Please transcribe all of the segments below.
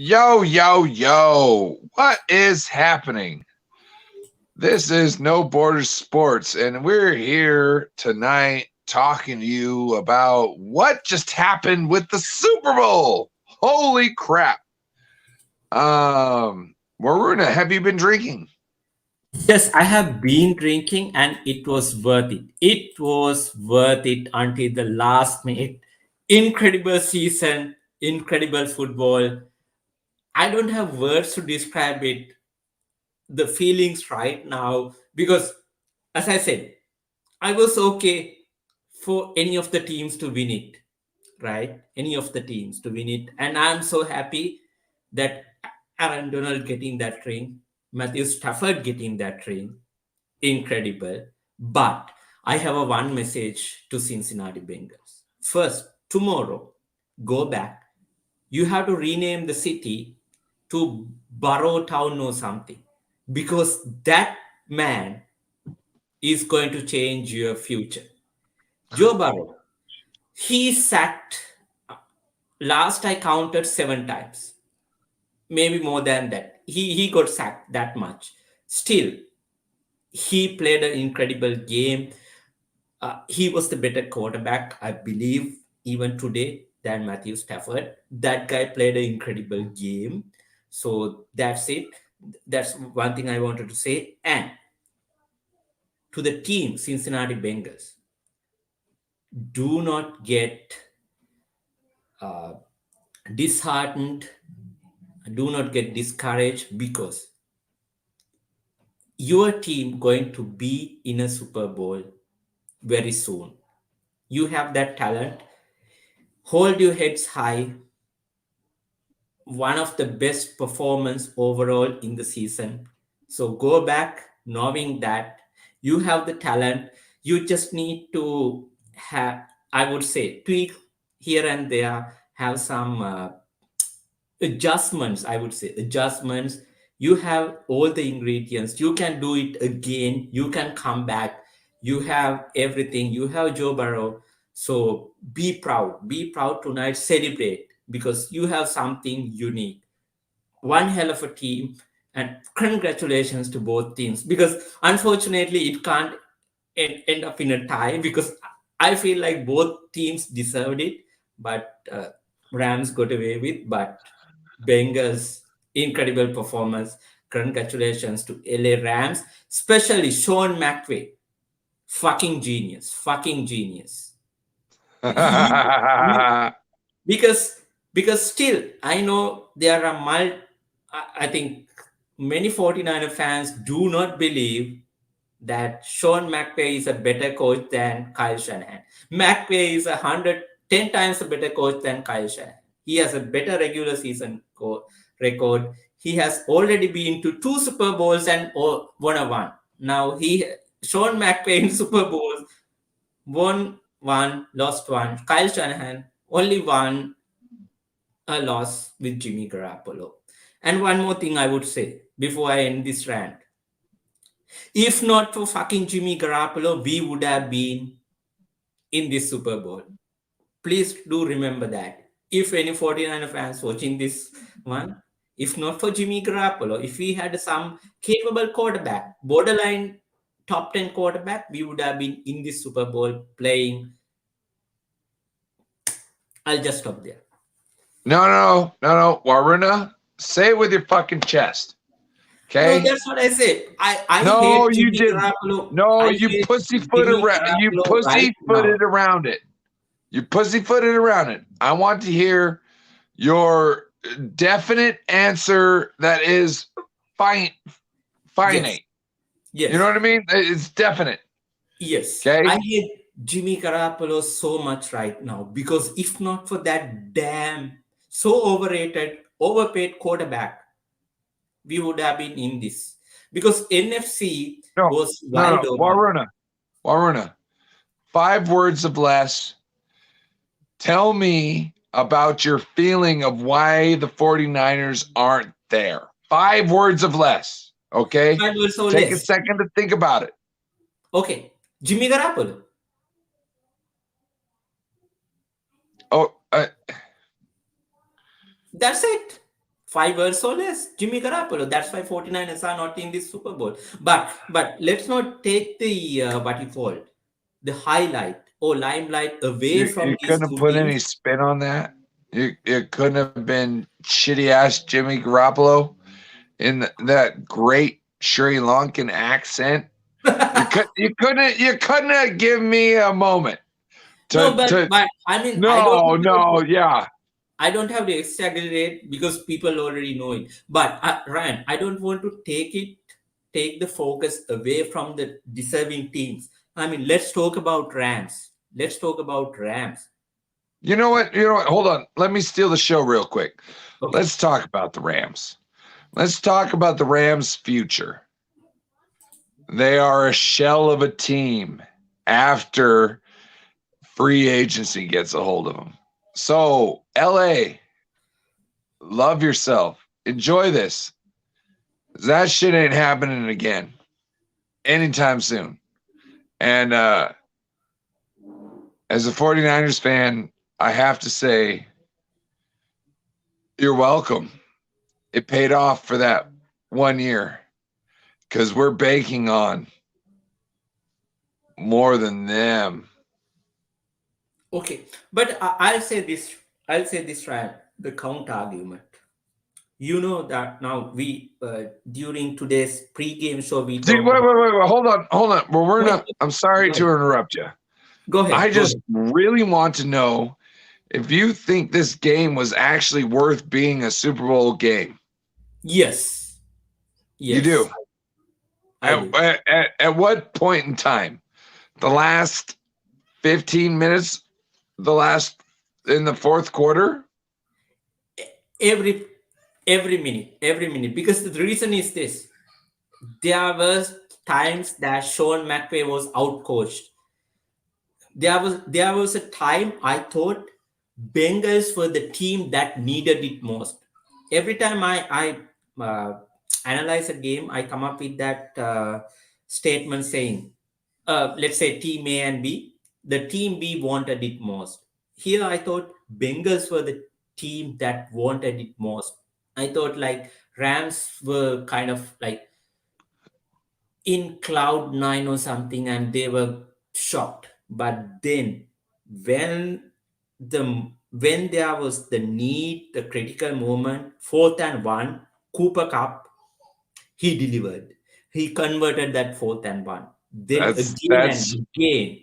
Yo, yo, yo. What is happening? This is No Borders Sports, and we're here tonight talking to you about what just happened with the Super Bowl. Holy crap. Waruna, have you been drinking? Yes, I have been drinking and it was worth it. It was worth it until the last minute. Incredible season, incredible football. I don't have words to describe it, the feelings right now, because as I said, I was okay for any of the teams to win it, right? Any of the teams to win it. And I'm so happy that Aaron Donald getting that ring, Matthew Stafford getting that ring, incredible. But I have a one message to Cincinnati Bengals. First, tomorrow, go back. You have to rename the city to Borough Town or something because that man is going to change your future. Joe Burrow, he sacked, last I counted 7 times, maybe more than that. He got sacked that much. Still, he played an incredible game. He was the better quarterback, I believe, even today than Matthew Stafford. That guy played an incredible game. So that's it. That's one thing I wanted to say. And to the team, Cincinnati Bengals, do not get uh, disheartened, do not get discouraged because your team going to be in a Super Bowl very soon. You have that talent. Hold your heads high. One of the best performance overall in the season. So go back knowing that you have the talent. You just need to have, I would say, tweak here and there, have some adjustments. I would say adjustments. You have all the ingredients. You can do it again. You can come back. You have everything. You have Joe Burrow. So be proud. Be proud tonight. Celebrate because you have something unique. One hell of a team, and congratulations to both teams because unfortunately it can't end up in a tie because I feel like both teams deserved it, but Rams got away with. But Bengals, incredible performance. Congratulations to LA Rams, especially Sean McVay, fucking genius. He because still I know there are I think many 49er fans do not believe that Sean McVay is a better coach than Kyle Shanahan. McVay is 110 times a better coach than Kyle Shanahan. He has a better regular season record. He has already been to 2 Super Bowls and won a one. Now Sean McVay in Super Bowls won one, lost one. Kyle Shanahan only won a loss with Jimmy Garoppolo. And one more thing I would say before I end this rant. If not for fucking Jimmy Garoppolo, we would have been in this Super Bowl. Please do remember that. If any 49er fans watching this one, if not for Jimmy Garoppolo, if we had some capable quarterback, borderline top 10 quarterback, we would have been in this Super Bowl playing. I'll just stop there. No. Waruna, say it with your fucking chest. Okay. No, that's what I said. I No, hate you Jimmy did. Garoppolo. No, I you hate pussyfoot Jimmy around. You Garoppolo right pussyfooted now. around it. You pussyfooted around it. I want to hear your definite answer that is finite. Yes. You know what I mean? It's definite. Yes. Okay. I hate Jimmy Garoppolo so much right now because if not for that damn so overrated, overpaid quarterback, we would have been in this. Because NFC was wide open. Waruna. 5 words of less. Tell me about your feeling of why the 49ers aren't there. 5 words of less. Okay. 5 words or Take a less. second to think about it. Okay. Jimmy Garoppolo. Oh, That's it. 5 years or less, Jimmy Garoppolo. That's why 49ers are not in this Super Bowl. But let's not take the what you call the highlight or limelight away from You these couldn't have two put any teams. spin on that. It couldn't have been shitty ass Jimmy Garoppolo in that great Sri Lankan accent. You couldn't have given me a moment No, to but I mean no, yeah. I don't have to exaggerate because people already know it. But Ryan, I don't want to take the focus away from the deserving teams. I mean, let's talk about Rams. Let's talk about Rams. You know what? Hold on. Let me steal the show real quick. Okay. Let's talk about the Rams. Let's talk about the Rams' future. They are a shell of a team after free agency gets a hold of them. So, LA, love yourself. Enjoy this. That shit ain't happening again anytime soon. And as a 49ers fan, I have to say, you're welcome. It paid off for that 1 year because we're banking on more than them. Okay, but I'll say this. I'll say this, Ryan. The count argument. You know that now we during today's pre-game show we See, talked. wait. Hold on. Well, we're Wait, not. I'm sorry go to ahead. interrupt you. Go ahead. I Go just ahead. really want to know if you think this game was actually worth being a Super Bowl game. Yes. You Yes. do. I do. At what point in time? The last 15 minutes? In the fourth quarter? Every minute. Because the reason is this: there was times that Sean McVay was outcoached. There was a time I thought Bengals were the team that needed it most. Every time I analyze a game, I come up with that statement saying, let's say team A and B, the team B wanted it most. Here I thought Bengals were the team that wanted it most. I thought like Rams were kind of like in cloud nine or something and they were shocked. But then when when there was the need, the critical moment, 4th and 1, Cooper Cup, he delivered. He converted that 4th and 1. Then again and That's again,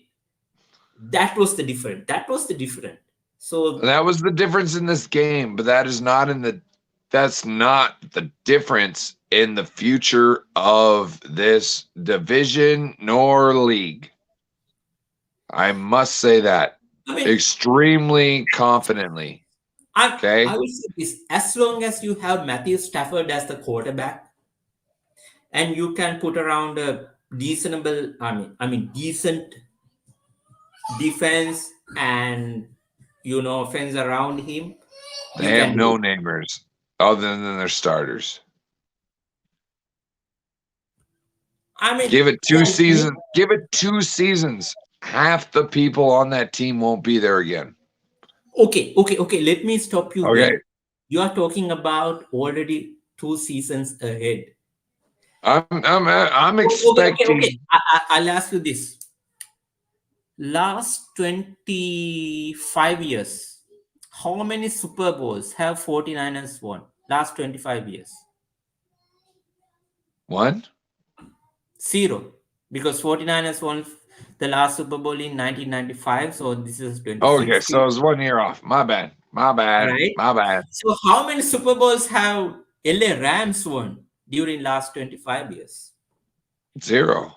that was the different. That was the different. So that was the difference in this game, but that's not the difference in the future of this division nor league. I must say that I mean, extremely confidently. Okay. I will say this: as long as you have Matthew Stafford as the quarterback, and you can put around a decent defense and offense around him, you They have can do no it. namers other than their starters. I mean, Give it two like seasons. Give it 2 seasons. Half the people on that team won't be there again. okay. Let me stop you Okay. there. You are talking about already 2 seasons ahead. I'm Okay. expecting. I'll ask you this: last 25 years, how many Super Bowls have 49ers won? Last 25 years. One? 0. Because 49ers won the last Super Bowl in 1995. So this is Okay, 2016. so it was 1 year off. My bad. Right? My bad. So how many Super Bowls have LA Rams won during last 25 years? 0.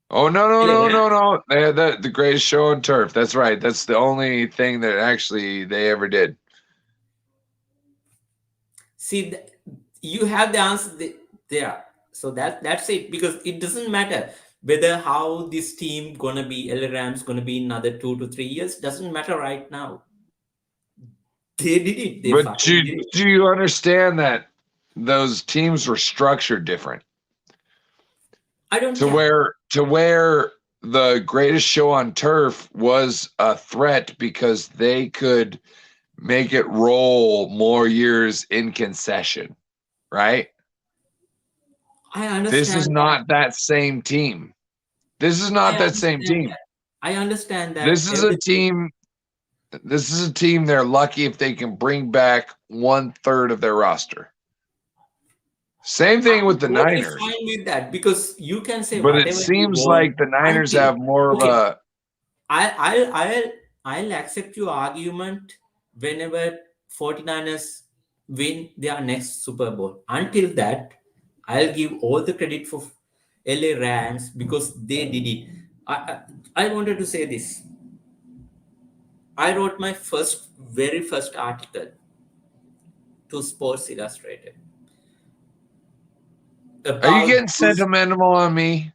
Oh LA Rams. no! They had the greatest show on turf. That's right. That's the only thing that actually they ever did. See, you have the answer there. So that's it. Because it doesn't matter whether how this team gonna be, LA Rams gonna be in another 2 to 3 years. Doesn't matter right now. They did it. They But fucking did it. do you understand that those teams were structured different? I don't To care. where the greatest show on turf was a threat because they could make it roll more years in concession, right? I This is understand that. not that same team. This is I not that same understand team. that. I understand that This is a everything. team. This is a team they're lucky if they can bring back 1/3 of their roster. Same thing I'm with the totally Niners. fine with that because you can say But it whatever you seems want like the Niners until have more of okay. a. I I'll accept your argument whenever 49ers win their next Super Bowl. Until that, I'll give all the credit for LA Rams because they did it. I wanted to say this. I wrote my very first article to Sports Illustrated Are you about getting Bruce. sentimental on me?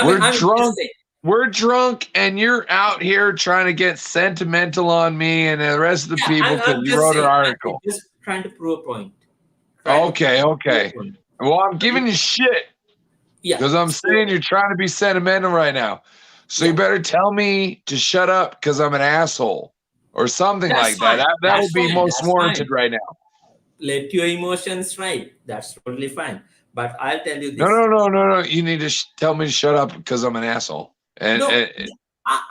We're I'm just drunk. saying. We're drunk, and you're out here trying to get sentimental on me and the rest of the Yeah, people because I'm you just wrote an saying. I'm article. just trying to prove a point. Trying to Okay, prove okay. a point. Well, I'm Right? giving you shit Yeah. because I'm So saying you're trying to be sentimental right now. So you yeah, better tell me to shut up because I'm an asshole or something that's like that. fine. That That's would be fine. most That's warranted fine. right now. Let your emotions right. That's totally fine. But I'll tell you No, this. no, no, no, no. You need to tell me to shut up because I'm an asshole. No, And I,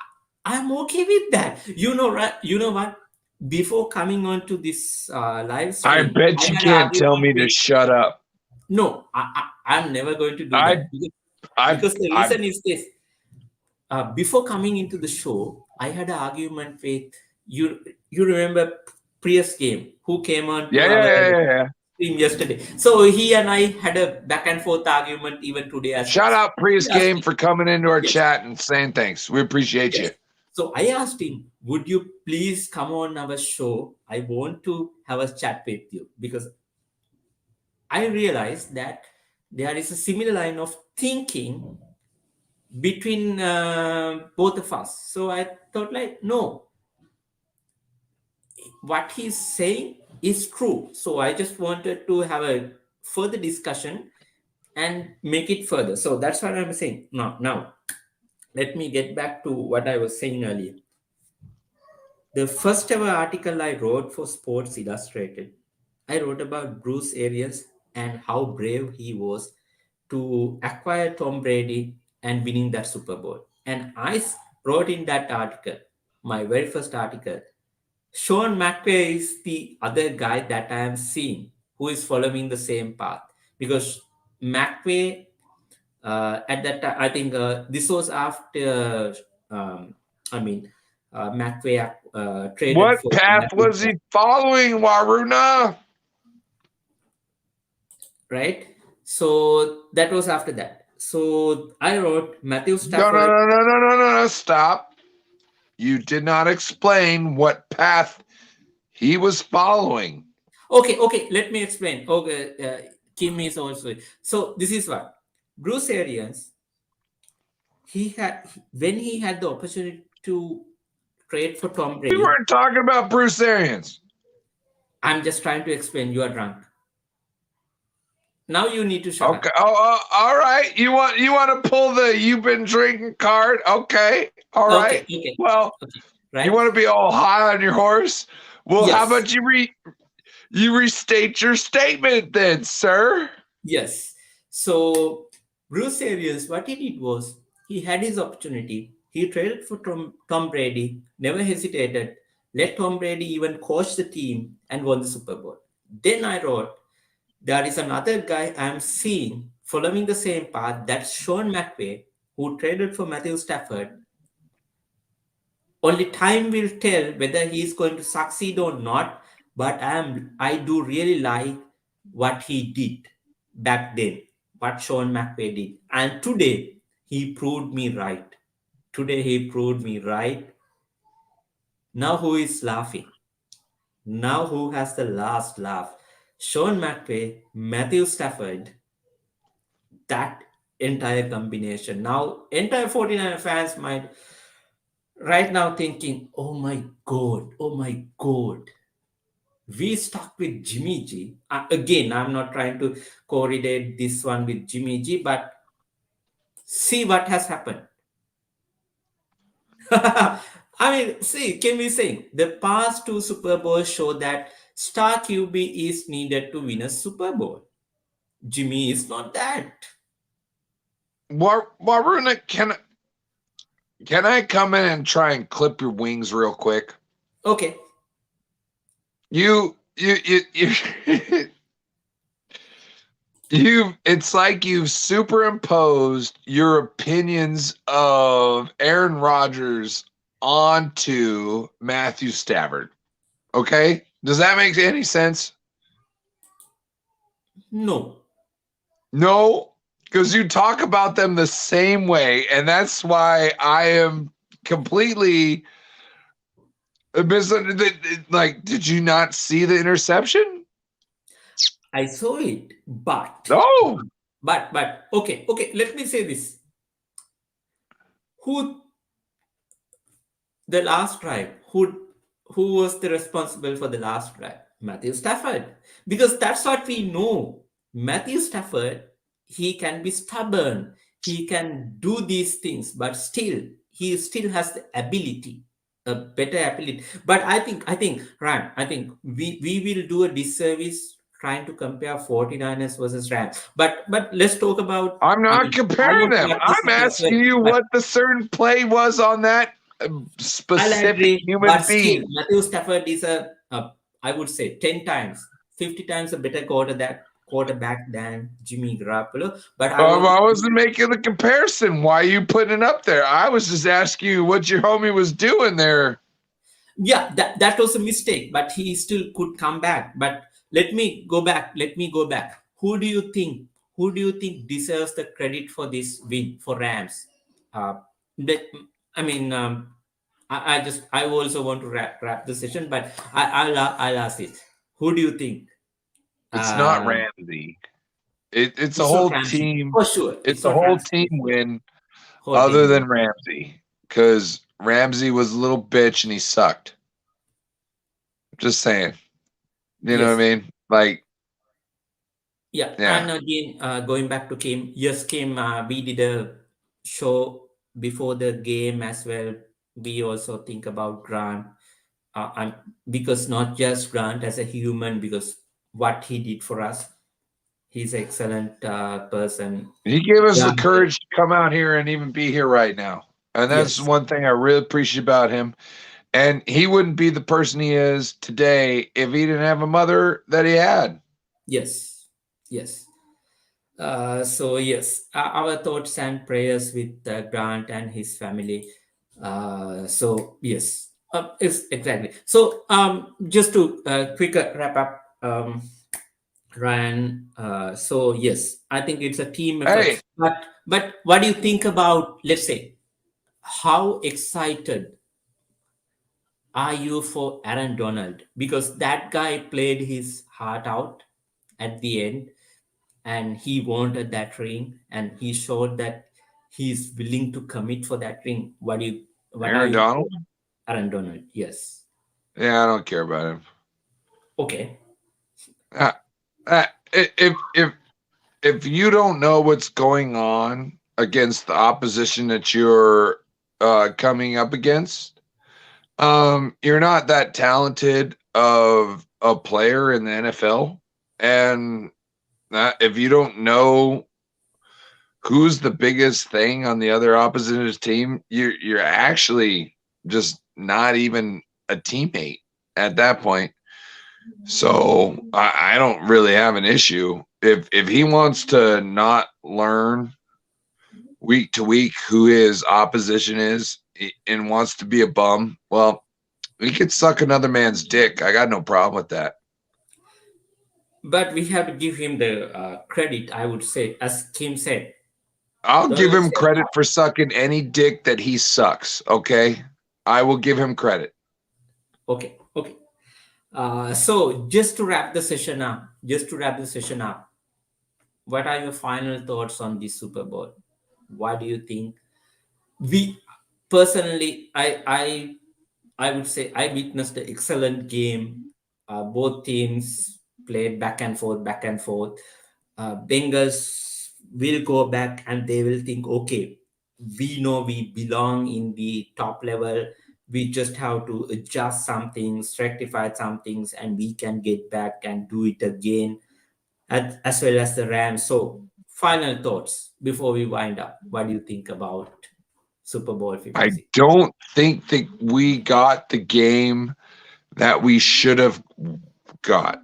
I'm okay with that. You know, right? You know what? Before coming on to this live I stream, bet I you had an can't tell argument me to with. shut up. No, I'm never going to do I, that I, because the I. reason is this. Before coming into the show, I had an argument with you. You remember Prius game who came on Yeah, to yeah, our yeah, yeah, yeah. stream yesterday. So he and I had a back and forth argument even today as well. Shout out Prius He asked Game me, for coming into our yes, chat and saying thanks. We appreciate yes. you. So I asked him, would you please come on our show? I want to have a chat with you because I realized that there is a similar line of thinking between both of us. So I thought like, no, what he's saying is true. So I just wanted to have a further discussion and make it further. So that's what I'm saying. Now let me get back to what I was saying earlier. The first ever article I wrote for Sports Illustrated, I wrote about Bruce Arians and how brave he was to acquire Tom Brady and winning that Super Bowl. And wrote in that article, my very first article, Sean McVay is the other guy that I am seeing who is following the same path because McVay at that time I think this was after um, I mean McVay traded What for path Matthew was he Stafford, following, Waruna? right? So that was after that. So I wrote Matthew No, no, Stafford. no, no, no, no, no, no. Stop. You did not explain what path he was following. Okay, let me explain. Okay, Kim is also so. This is what Bruce Arians he had when he had the opportunity to trade for Tom We Brady. weren't talking about Bruce Arians. I'm just trying to explain. You are drunk. Now you need to shut Okay. up. All right. You want to pull the you've been drinking card? Okay. All right. Okay, Well, you right? want to be all high on your horse? Well, how Yes, about you restate your statement then, sir? yes. So Bruce Arians, what he did was he had his opportunity. He traded for Tom Brady, never hesitated, let Tom Brady even coach the team and won the Super Bowl. Then I wrote, there is another guy I'm seeing following the same path. That's Sean McVay, who traded for Matthew Stafford. Only time will tell whether he is going to succeed or not. But I do really like what he did back then, what Sean McVay did. And today he proved me right. Today he proved me right. Now who is laughing? Now who has the last laugh? Sean McVay, Matthew Stafford, that entire combination. Now, entire 49 fans might right now thinking, oh my God, we stuck with Jimmy G. Again, I'm not trying to correlate this one with Jimmy G, but see what has happened. mean, see, can we say the past two Super Bowls show that star QB is needed to win a Super Bowl. Jimmy is not that. Waruna, can I come in and try and clip your wings real quick? Okay. You it's like you've superimposed your opinions of Aaron Rodgers onto Matthew Stafford. Okay? Does that make any sense? No. No, because you talk about them the same way, and that's why I am completely like, did you not see the interception? I saw it, but No. okay, let me say this. Who the last drive? Who was the responsible for the last drive? Matthew Stafford. Because that's what we know. Matthew Stafford, he can be stubborn. He can do these things, but still, he still has the ability, a better ability. But I think, Ryan, I think we will do a disservice trying to compare 49ers versus Rams. But let's talk about, I'm I not mean, I comparing want to them. wrap this I'm up as well. asking you But what the certain play was on that I'll specific agree, but human still, being. Matthew Stafford is I would say 10 times, 50 times a better quarterback than Jimmy Garoppolo. But I want I to, wasn't making the comparison. Why are you putting it up there? I was just asking you what your homie was doing there. yeah, that was a mistake, but he still could come back. But let me go back. Let me go back. Who do you think? Who do you think deserves the credit for this win for Rams? Uh, that, I mean, I also want to wrap the session, but I'll ask this. Who do you think? It's not Uh, Ramsey. It's a it's not whole Ramsey team. for sure. It's It's a not whole Ramsey. team win Whole other team than win. Ramsey because Ramsey was a little bitch and he sucked. Just saying. You know what Yes. I mean? Like, Yeah. yeah. And again, going back to Kim. Yes, Kim. We did a show before the game as well. We also think about Grant, and because not just Grant as a human, because what he did for us, he's an excellent person. He gave us the Yeah. courage to come out here and even be here right now. And that's Yes. one thing I really appreciate about him. And he wouldn't be the person he is today if he didn't have a mother that he had. Yes. Yes. So yes, our thoughts and prayers with Grant and his family. So yes, it's exactly. So just to quick wrap up, Ryan. So yes, I think it's a team Hey, effort. But what do you think about, let's say, how excited are you for Aaron Donald? Because that guy played his heart out at the end, and he wanted that ring, and he showed that he's willing to commit for that ring. What are Aaron your Donald? thoughts? Aaron Donald? Yes. Yeah, I don't care about him. Okay. Uh, if you don't know what's going on against the opposition that you're coming up against, you're not that talented of a player in the NFL, and if you don't know who's the biggest thing on the other opposite team, you're actually just not even a teammate at that point. So I don't really have an issue if he wants to not learn week to week who his opposition is and wants to be a bum. Well, he could suck another man's dick. I got no problem with that. But we have to give him the credit, I would say, as Kim said. I'll give Donald him said credit that. for sucking any dick that he sucks. Okay, I will give him credit. Okay. Okay. So just to wrap the session up, what are your final thoughts on this Super Bowl? What do you think? We personally, I would say I witnessed an excellent game. Both teams played back and forth, back and forth. Bengals will go back and they will think, okay, we know we belong in the top level. We just have to adjust some things, rectify some things, and we can get back and do it again, as well as the Rams. So, final thoughts before we wind up. What do you think about Super Bowl I 56? don't think that we got the game that we should have got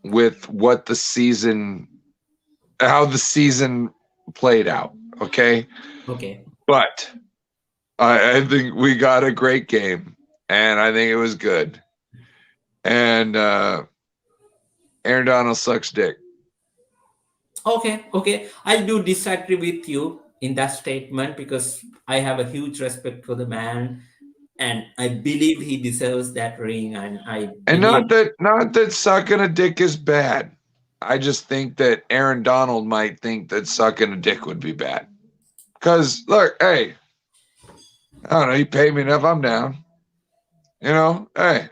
with what the season, how the season played out. Okay. Okay. But I think we got a great game, and I think it was good. And Aaron Donald sucks dick. Okay. I do disagree with you in that statement because I have a huge respect for the man and I believe he deserves that ring. And I And believe, not that sucking a dick is bad. I just think that Aaron Donald might think that sucking a dick would be bad. Cause look, hey, I don't know, you pay me enough, I'm down. Hey,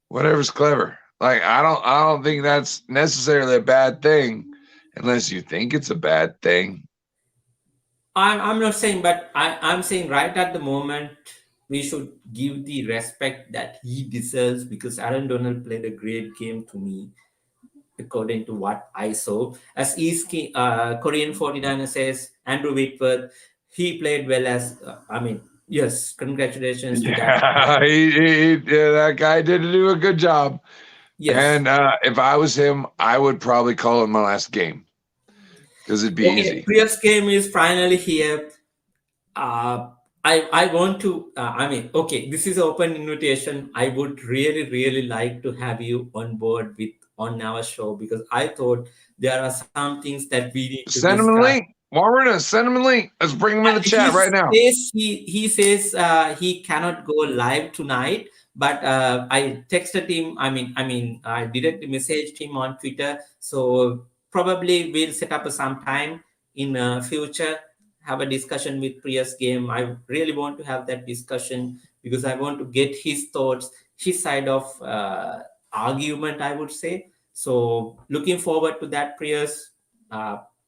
whatever's clever. Like I don't think that's necessarily a bad thing unless you think it's a bad thing. I'm not saying, but I'm saying right at the moment, we should give the respect that he deserves because Aaron Donald played a great game to me, according to what I saw. As Korean 49er says, Andrew Whitworth, he played well as, yes, congratulations to that. Yeah, that guy did do a good job. Yes. And if I was him, I would probably call it my last game because it'd be Okay, easy. previous game is finally here. Uh, I want to. Okay, this is open invitation. I would really like to have you on board with on our show because I thought there are some things that we need to Send him a discuss. link. Warren, send him a link. Let's bring him in the He chat right now. says he says he cannot go live tonight, but I texted him. I directly messaged him on Twitter. So probably we'll set up some time in future, have a discussion with Priya's game. I really want to have that discussion because I want to get his thoughts, his side of argument, I would say. So looking forward to that, Priya's.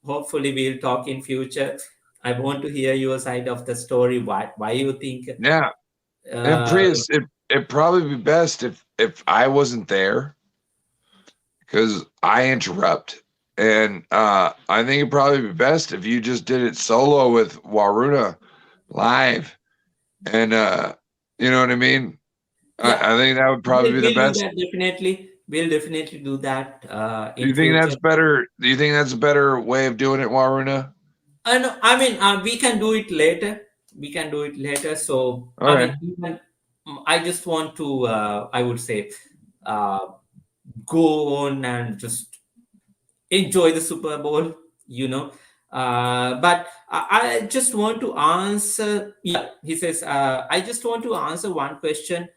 Hopefully we'll talk in future. I want to hear your side of the story. Why you think? Yeah. And Uh, Prius, it'd probably be best if I wasn't there because I interrupt. And I think it'd probably be best if you just did it solo with Waruna live. And you know what I mean? yeah, I think that would probably be the we'll do best. that definitely. We'll definitely do that Do in you think future. that's better? Do you think that's a better way of doing it, Waruna? We can do it later. We can do it later. So Okay. I just want to. I would say, uh, go on and just enjoy the Super Bowl, you know. But I just want to answer. Yeah, he says, I just want to answer one question.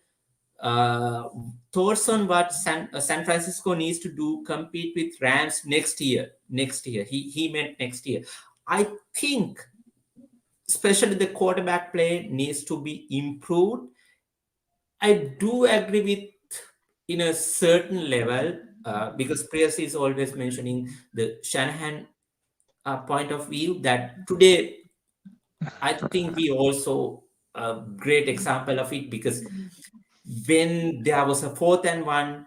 Uh, Thoughts on what San Francisco needs to do compete with Rams next year. Next year, he meant next year. I think, especially the quarterback play needs to be improved. I do agree with in a certain level because Prius is always mentioning the Shanahan point of view that today I think we also a great example of it because when there was a 4th and 1,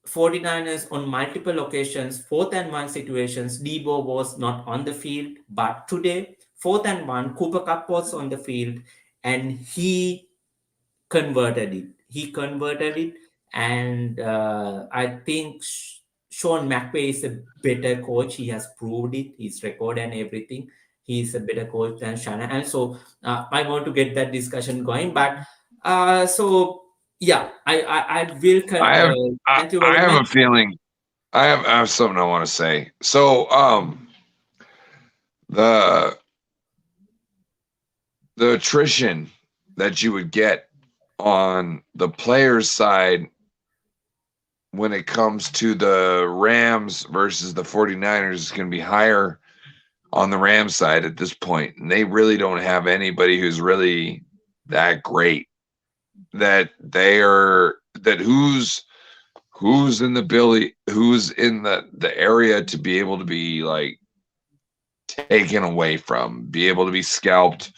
49ers on multiple occasions, 4th and 1 situations, Debo was not on the field, but today 4th and 1, Cooper Cup was on the field and he converted it. He converted it, and I think Sean McVay is a better coach. He has proved it. His record and everything. He's a better coach than Shanahan. So I want to get that discussion going. But so yeah, I will. Thank you I very have a much. feeling I have something I want to say. So the the attrition that you would get on the players side when it comes to the Rams versus the 49ers is going to be higher on the Rams side at this point. And they really don't have anybody who's really that great. That they are that who's in the Billy who's in the area to be able to be like taken away from, be able to be scalped,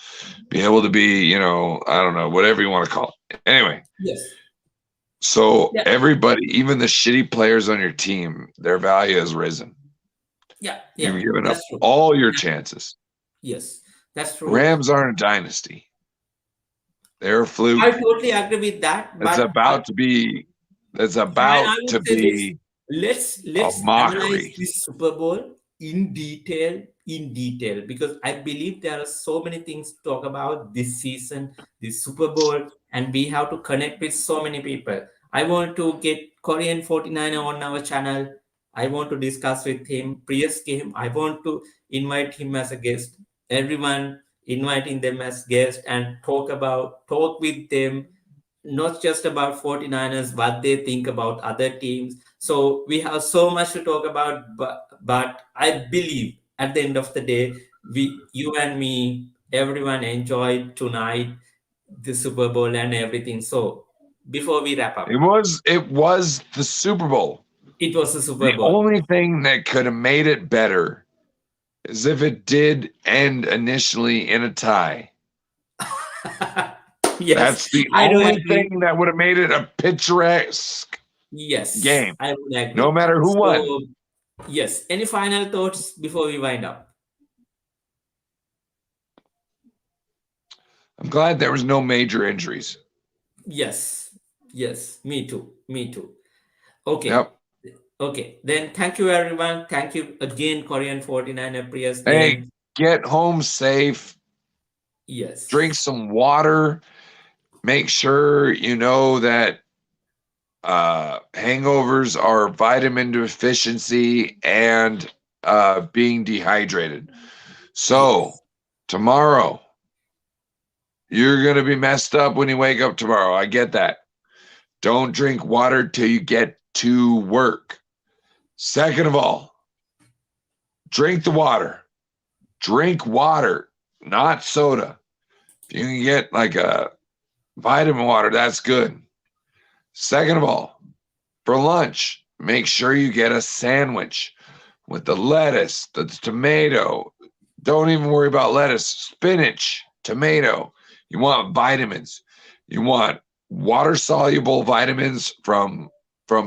be able to be, I don't know, whatever you want to call it. Anyway, Yes. so Yeah. everybody, even the shitty players on your team, their value has risen. Yeah. Yeah. You've given up That's true. all your chances. Yes. That's true. Rams aren't a dynasty. They're a I fluke. totally agree with that. It's But about to be it's I about would to say this. be a Let's analyze mockery. this Super Bowl in detail, because I believe there are so many things to talk about this season, this Super Bowl, and we have to connect with so many people. I want to get Korean 49er on our channel. I want to discuss with him previous game. I want to invite him as a guest. Everyone inviting them as guests and talk with them, not just about 49ers, what they think about other teams. So we have so much to talk about, but I believe at the end of the day, you and me, everyone enjoyed tonight the Super Bowl and everything. So before we wrap It up, was it was the Super Bowl. it was the Super The Bowl. only thing that could have made it better is if it did end initially in a tie. Yes, That's the I do only agree. thing that would have made it a picturesque Yes, game, I would no agree. matter who won. So yes, any final thoughts before we wind up? I'm glad there was no major injuries. Yes, yes, me too, me too. Okay, Yep. okay. Then thank you everyone. Thank you again, Korean 49er Prius. Hey, Then get home safe. Drink yes, some water. Make sure you know that hangovers are vitamin deficiency and being dehydrated. So yes, tomorrow, you're going to be messed up when you wake up tomorrow. I get that. Don't drink water till you get to work. Second of all, drink the water. Drink water, not soda. If you can get like a vitamin water, that's good. Second of all, for lunch, make sure you get a sandwich with the lettuce, the tomato. Don't even worry about lettuce, spinach, tomato. You want vitamins. You want water soluble vitamins from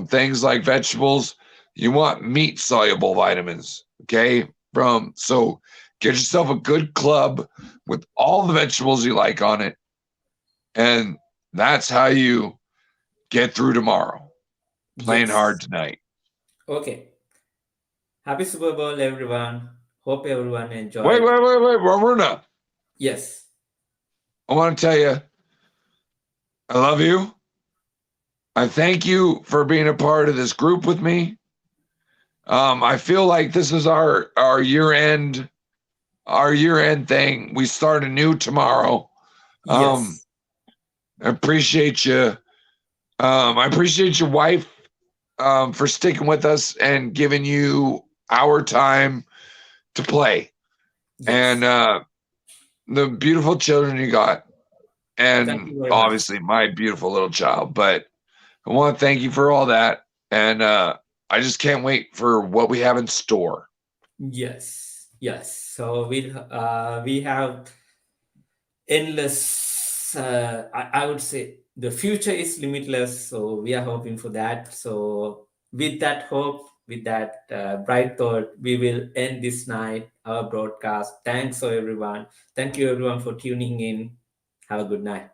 things like vegetables. You want meat soluble vitamins, okay? So get yourself a good club with all the vegetables you like on it, and that's how you get through tomorrow. Playing hard yes. tonight. Okay. Happy Super Bowl, everyone. Hope everyone Wait, enjoyed. wait, wait, wait, Roberta. Yes, I want to tell you, I love you. I thank you for being a part of this group with me. I feel like this is our year end thing. We start anew tomorrow. Um, yes, I appreciate you. I appreciate your wife for sticking with us and giving you our time to play, and yes. the beautiful children you got, Thank and you very much. obviously my beautiful little child. But I want to thank you for all that, and I just can't wait for what we have in store. Yes, yes. So we have endless. I would say the future is limitless. So we are hoping for that. So with that hope, with that bright thought, we will end this night our broadcast. Thanks for everyone. Thank you everyone for tuning in. Have a good night.